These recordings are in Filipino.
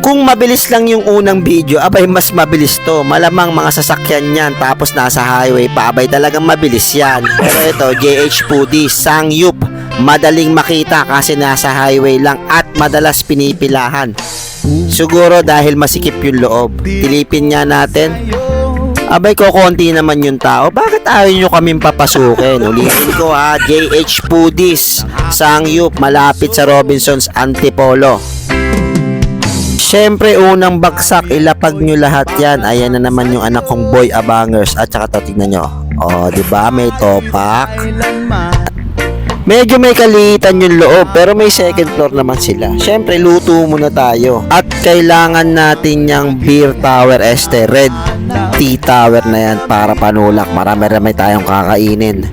Kung mabilis lang yung unang video, abay mas mabilis to. Malamang mga sasakyan yan tapos nasa highway pa, abay talagang mabilis yan. Pero ito, JH Foodies, Sangyup, madaling makita kasi nasa highway lang at madalas pinipilahan. Siguro dahil masikip yung loob. Tilipin nga natin. Abay ko, konti naman yung tao. Bakit ayaw nyo kaming papasukin? Ulitin ko ha, JH Foodies, Sangyup, malapit sa Robinsons Antipolo. Siyempre, unang bagsak, ilapag nyo lahat yan. Ayan na naman yung anak kong Boy Abangers. At saka to, tignan nyo. O, diba? May topak. Medyo may kaliitan yung loob, pero may second floor naman sila. Siyempre, luto muna tayo. At kailangan natin yung beer tower este. Red tea tower na yan para panulak. Marami-rami tayong kakainin.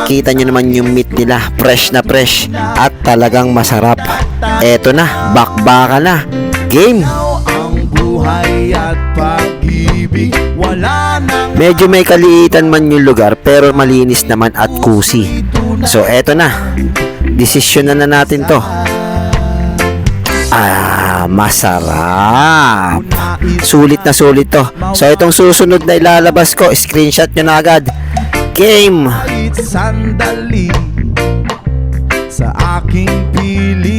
Kita nyo naman yung meat nila. Fresh na fresh. At talagang masarap. Eto na, bakbaka na. Game. Medyo may kaliitan man yung lugar pero malinis naman at cozy. So eto na, desisyon na natin to. Masarap. Sulit na sulit to. So itong susunod na ilalabas ko, screenshot nyo na agad. Game. Sandali sa aking pili.